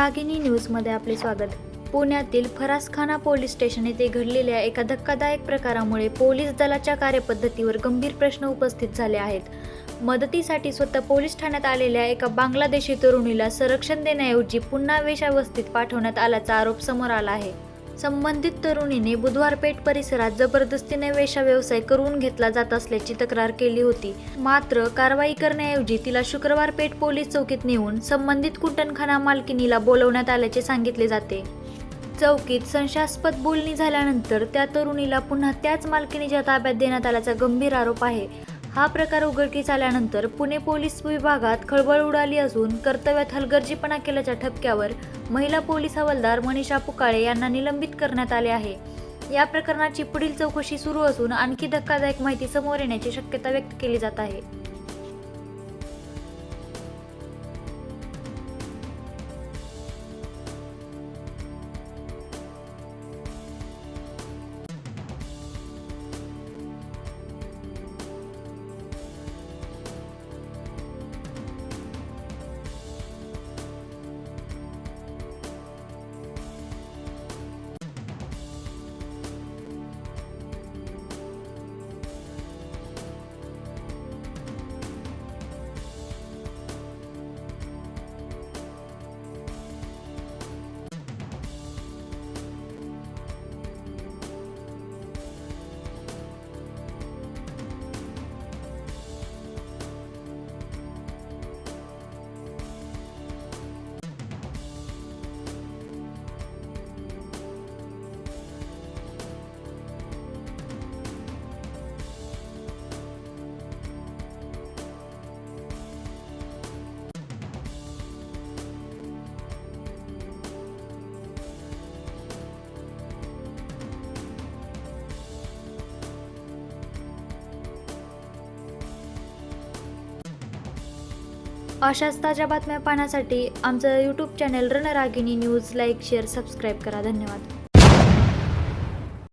रणरागिणी न्यूजमध्ये आपले स्वागत। पुण्यातील फरासखाना पोलीस स्टेशन येथे घडलेल्या एका धक्कादायक प्रकारामुळे पोलीस दलाच्या कार्यपद्धतीवर गंभीर प्रश्न उपस्थित झाले आहेत। मदतीसाठी स्वतः पोलीस ठाण्यात आलेल्या एका बांगलादेशी तरुणीला संरक्षण देण्याऐवजी पुन्हा वेश्यावस्तीत पाठवण्यात आल्याचा आरोप समोर आला आहे। संबंधित तरुणीने बुधवार पेठ परिसरात जबरदस्तीने वेश्या व्यवसाय करून घेतला जात असल्याची तक्रार केली होती। मात्र कारवाई करण्याऐवजी तिला शुक्रवार पेठ पोलीस चौकीत नेऊन संबंधित कुंटणखाना मालकिणीला बोलवण्यात आल्याचे सांगितले जाते। चौकीत संशयास्पद बोलणी झाल्यानंतर त्या तरुणीला पुन्हा त्याच मालकिणीच्या ताब्यात देण्यात आल्याचा गंभीर आरोप आहे। हा प्रकार उघडकीस आल्यानंतर पुणे पोलीस विभागात खळबळ उडाली असून कर्तव्यात हलगर्जीपणा केल्याच्या ठपक्यावर महिला पोलीस हवालदार मनीषा पुकाळे यांना निलंबित करण्यात आले आहे। या प्रकरणाची पुढील चौकशी सुरू असून आणखी धक्कादायक माहिती समोर येण्याची शक्यता व्यक्त केली जात आहे। अशाच ताज्या बातम्या पाहण्यासाठी आमचं YouTube channel Ranragini news like, share, subscribe करा। धन्यवाद।